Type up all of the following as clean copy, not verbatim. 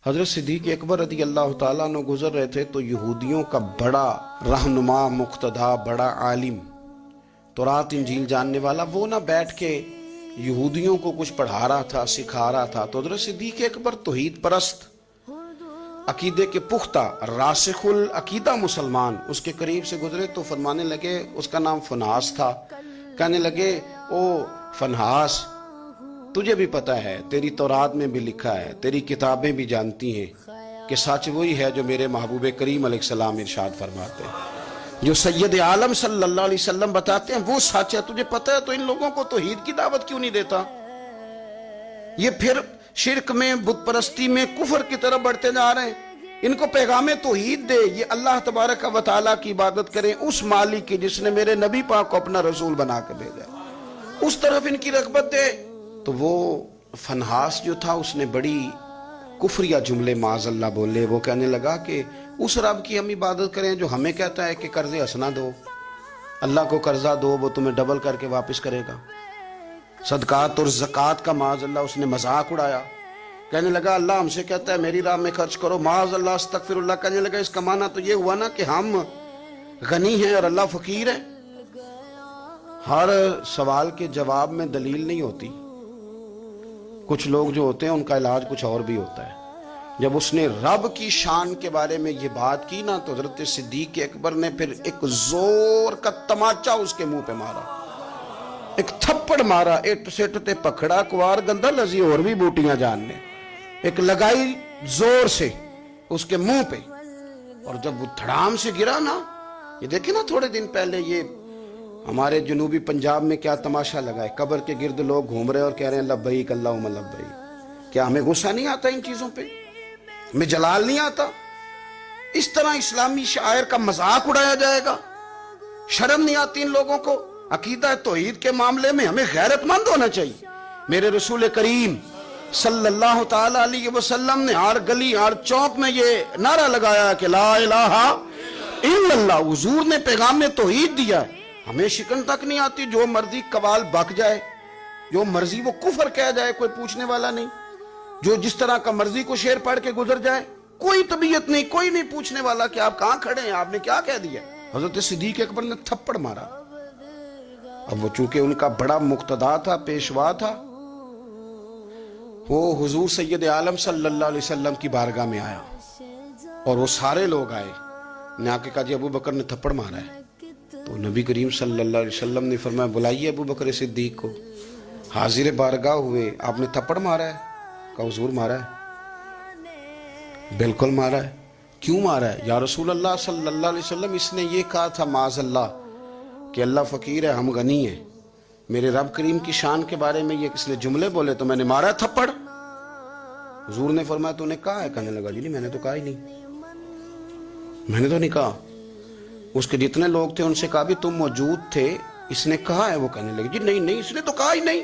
حضرت صدیق اکبر رضی اللہ تعالیٰ عنہ گزر رہے تھے تو یہودیوں کا بڑا رہنما مقتدا، بڑا عالم، تورات انجیل جاننے والا، وہ نہ بیٹھ کے یہودیوں کو کچھ پڑھا رہا تھا، سکھا رہا تھا، تو حضرت صدیق اکبر توحید پرست، عقیدے کے پختہ، راسخ العقیدہ مسلمان اس کے قریب سے گزرے تو فرمانے لگے، اس کا نام فنحاس تھا، کہنے لگے او فنحاس، تجھے بھی پتہ ہے، تیری تورات میں بھی لکھا ہے، تیری کتابیں بھی جانتی ہیں کہ سچ وہی ہے جو میرے محبوب کریم علیہ السلام ارشاد فرماتے ہیں، جو سید عالم صلی اللہ علیہ وسلم بتاتے ہیں وہ سچ ہے، تجھے پتہ ہے، تو ان لوگوں کو توحید کی دعوت کیوں نہیں دیتا؟ یہ پھر شرک میں، بت پرستی میں، کفر کی طرف بڑھتے جا رہے ہیں، ان کو پیغام توحید دے، یہ اللہ تبارک و تعالیٰ کی عبادت کریں، اس مالک کی جس نے میرے نبی پاک کو اپنا رسول بنا کر بھیجا، اس طرف ان کی رغبت دے۔ تو وہ فنحاس جو تھا اس نے بڑی کفریہ جملے معاذ اللہ بولے، وہ کہنے لگا کہ اس رب کی ہم عبادت کریں جو ہمیں کہتا ہے کہ قرض حسنہ دو، اللہ کو قرضہ دو وہ تمہیں ڈبل کر کے واپس کرے گا، صدقات اور زکوٰۃ کا معاذ اللہ اس نے مذاق اڑایا، کہنے لگا اللہ ہم سے کہتا ہے میری راہ میں خرچ کرو، معاذ اللہ استغفر اللہ، کہنے لگا اس کا معنی تو یہ ہوا نا کہ ہم غنی ہیں اور اللہ فقیر ہے۔ ہر سوال کے جواب میں دلیل نہیں ہوتی، کچھ لوگ جو ہوتے ہیں ان کا علاج کچھ اور بھی ہوتا ہے۔ جب اس نے رب کی شان کے بارے میں یہ بات کی نا تو حضرت صدیق اکبر نے پھر ایک زور کا تماچا اس کے منہ پہ مارا، ایک تھپڑ مارا، اٹ سٹ تے پکھڑا کوار گندہ لذی اور بھی بوٹیاں جاننے، ایک لگائی زور سے اس کے منہ پہ، اور جب وہ دھڑام سے گرا نا، یہ دیکھیں نا تھوڑے دن پہلے یہ ہمارے جنوبی پنجاب میں کیا تماشا لگا ہے، قبر کے گرد لوگ گھوم رہے اور کہہ رہے ہیں لبیک اللہم لبیک۔ کیا ہمیں غصہ نہیں آتا ان چیزوں پہ؟ ہمیں جلال نہیں آتا؟ اس طرح اسلامی شاعر کا مذاق اڑایا جائے گا؟ شرم نہیں آتی ان لوگوں کو؟ عقیدہ توحید کے معاملے میں ہمیں غیرت مند ہونا چاہیے۔ میرے رسول کریم صلی اللہ تعالی علیہ وسلم نے ہر گلی ہر چوک میں یہ نعرہ لگایا کہ لا الہ الا اللہ، حضور نے پیغام توحید دیا ہے، ہمیں شکن تک نہیں آتی، جو مرضی قوال بک جائے، جو مرضی وہ کفر کہہ جائے، کوئی پوچھنے والا نہیں، جو جس طرح کا مرضی کو شعر پڑھ کے گزر جائے، کوئی طبیعت نہیں، کوئی نہیں پوچھنے والا کہ آپ کہاں کھڑے ہیں، آپ نے کیا کہہ دیا۔ حضرت صدیق اکبر نے تھپڑ مارا، اب وہ چونکہ ان کا بڑا مقتدا تھا، پیشوا تھا، وہ حضور سید عالم صلی اللہ علیہ وسلم کی بارگاہ میں آیا اور وہ سارے لوگ آئے، نے آ کے کہا جی ابو بکر نے تھپڑ مارا ہے، تو نبی کریم صلی اللہ علیہ وسلم نے فرمایا بلائیے ابو بکر صدیق کو۔ حاضر بارگاہ ہوئے، آپ نے تھپڑ مارا ہے؟ کہا حضور مارا ہے، بالکل مارا ہے۔ کیوں مارا ہے؟ یا رسول اللہ صلی اللہ علیہ وسلم اس نے یہ کہا تھا معاذ اللہ کہ اللہ فقیر ہے ہم غنی ہیں، میرے رب کریم کی شان کے بارے میں یہ کس نے جملے بولے تو میں نے مارا تھپڑ۔ حضور نے فرمایا تو نے کہا ہے؟ کہنے لگا جی نہیں میں نے تو کہا ہی نہیں، میں نے تو نہیں کہا۔ اس کے جتنے لوگ تھے ان سے کہا بھی تم موجود تھے، اس نے کہا ہے؟ وہ کہنے لگے جی نہیں نہیں اس نے تو کہا ہی نہیں۔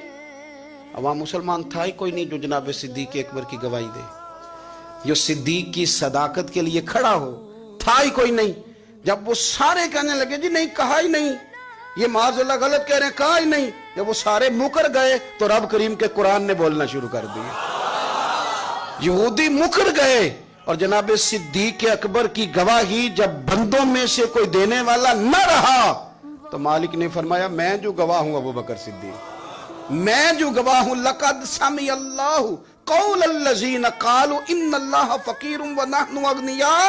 عوام مسلمان تھا ہی کوئی نہیں جو جناب صدیق اکبر کی گواہی دے، جو صدیق کی صداقت کے لیے کھڑا ہو، تھا ہی کوئی نہیں۔ جب وہ سارے کہنے لگے جی نہیں کہا ہی نہیں، یہ معاذ اللہ غلط کہہ رہے ہیں، کہا ہی نہیں، جب وہ سارے مکر گئے تو رب کریم کے قرآن نے بولنا شروع کر دیا۔ یہودی مکر گئے اور جناب صدیق اکبر کی گواہی جب بندوں میں سے کوئی دینے والا نہ رہا تو مالک نے فرمایا میں جو گواہ ہوں ابو بکر صدیق، میں جو گواہ ہوں، لقد سمع اللہ قول الذین قالوا ان اللہ فقیر ونحن اغنیاء،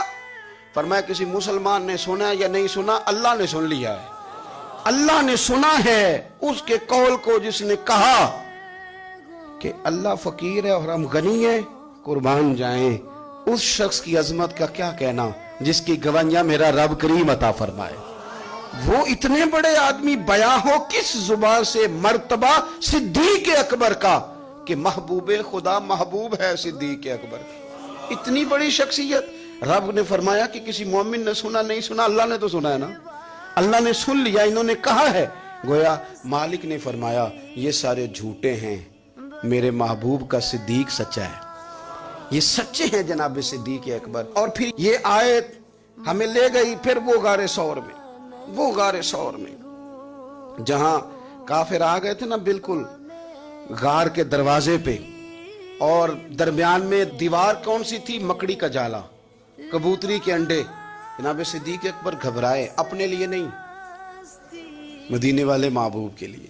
فرمایا کسی مسلمان نے سنا یا نہیں سنا، اللہ نے سن لیا ہے، اللہ نے سنا ہے اس کے قول کو جس نے کہا کہ اللہ فقیر ہے اور ہم غنی ہیں، قربان جائیں اس شخص کی عظمت کا کیا کہنا جس کی گواہیاں میرا رب کریم عطا فرمائے۔ وہ اتنے بڑے آدمی بیاں ہو کس زبان سے مرتبہ صدیق اکبر کا کہ محبوب خدا محبوب ہے صدیق اکبر، اتنی بڑی شخصیت۔ رب نے فرمایا کہ کسی مومن نے سنا نہیں سنا، اللہ نے تو سنا ہے نا، اللہ نے سن لیا، انہوں نے کہا ہے۔ گویا مالک نے فرمایا یہ سارے جھوٹے ہیں، میرے محبوب کا صدیق سچا ہے، یہ سچے ہیں جناب صدیق اکبر۔ اور پھر یہ آیت ہمیں لے گئی پھر وہ غار ثور میں، وہ غار ثور میں جہاں کافر آ گئے تھے نا، بالکل غار کے دروازے پہ اور درمیان میں دیوار کون سی تھی؟ مکڑی کا جالا، کبوتری کے انڈے۔ جناب صدیق اکبر گھبرائے، اپنے لیے نہیں، مدینے والے محبوب کے لیے۔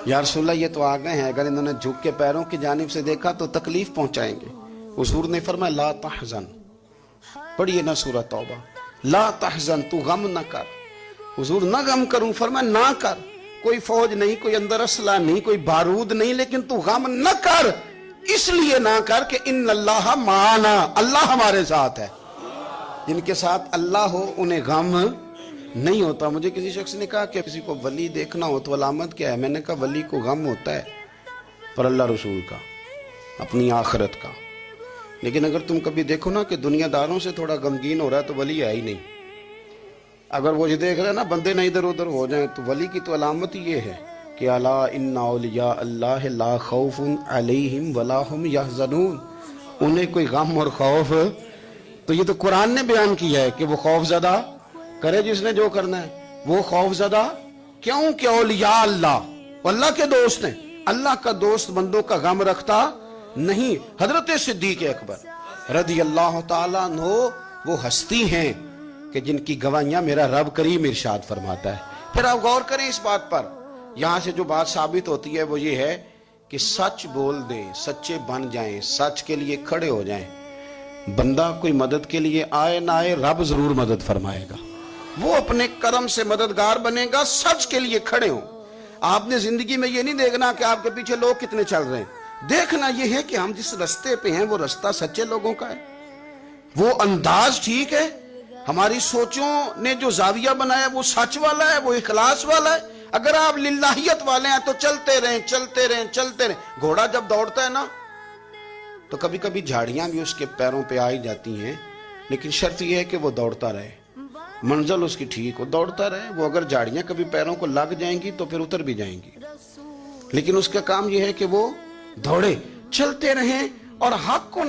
یا رسول اللہ یہ تو آ گئے ہیں، اگر انہوں نے جھک کے پیروں کی جانب سے دیکھا تو تکلیف پہنچائیں گے۔ حضور نے فرمایا لا تحزن، پڑھیے نا سورہ توبہ، لا تحزن، تو غم نہ کر۔ حضور نہ غم کروں، فرمایا نہ کر، کوئی فوج نہیں، کوئی اندر اسلحہ نہیں، کوئی بارود نہیں، لیکن تو غم نہ کر، اس لیے نہ کر کہ ان اللہ معنا، اللہ ہمارے ساتھ ہے۔ جن کے ساتھ اللہ ہو انہیں غم نہیں ہوتا۔ مجھے کسی شخص نے کہا کہ کسی کو ولی دیکھنا ہو تو علامت کیا ہے؟ میں نے کہا ولی کو غم ہوتا ہے، پر اللہ رسول کا، اپنی آخرت کا۔ لیکن اگر تم کبھی دیکھو نا کہ دنیا داروں سے تھوڑا غمگین ہو رہا ہے تو ولی ہے ہی نہیں۔ اگر وہ یہ دیکھ رہے ہیں نا بندے نہ ادھر ادھر ہو جائیں، تو ولی کی تو علامت یہ ہے کہ الا ان اولیاء اللہ لا خوف علیہم ولا هم یحزنون، انہیں کوئی غم اور خوف، تو یہ تو قرآن نے بیان کیا ہے کہ وہ خوف زدہ کرے جس نے جو کرنا ہے، وہ خوف زدہ کیوں کہ اولیاء اللہ، اللہ کے دوست ہیں، اللہ کا دوست بندوں کا غم رکھتا نہیں۔ حضرت صدیق اکبر رضی اللہ تعالیٰ عنہ وہ ہستی ہیں کہ جن کی گواہیاں میرا رب کریم ارشاد فرماتا ہے۔ پھر آپ غور کریں اس بات پر، یہاں سے جو بات ثابت ہوتی ہے وہ یہ ہے کہ سچ بول دیں، سچے بن جائیں، سچ کے لیے کھڑے ہو جائیں۔ بندہ کوئی مدد کے لیے آئے نہ آئے، رب ضرور مدد فرمائے گا، وہ اپنے کرم سے مددگار بنے گا۔ سچ کے لیے کھڑے ہوں۔ آپ نے زندگی میں یہ نہیں دیکھنا کہ آپ کے پیچھے لوگ کتنے چل رہے ہیں، دیکھنا یہ ہے کہ ہم جس رستے پہ ہیں وہ رستہ سچے لوگوں کا ہے، وہ انداز ٹھیک ہے، ہماری سوچوں نے جو زاویہ بنایا وہ سچ والا ہے، وہ اخلاص والا ہے۔ اگر آپ للہیت والے ہیں تو چلتے رہیں چلتے رہیں چلتے رہیں۔ گھوڑا جب دوڑتا ہے نا تو کبھی کبھی جھاڑیاں بھی اس کے پیروں پہ آئی جاتی ہیں، لیکن شرط یہ ہے کہ وہ دوڑتا رہے، منزل اس کی ٹھیک ہو، دوڑتا رہے۔ وہ اگر جھاڑیاں کبھی پیروں کو لگ جائیں گی تو پھر اتر بھی جائیں گی، لیکن اس کا کام یہ ہے کہ وہ دوڑے، چلتے رہیں اور حق کو نہ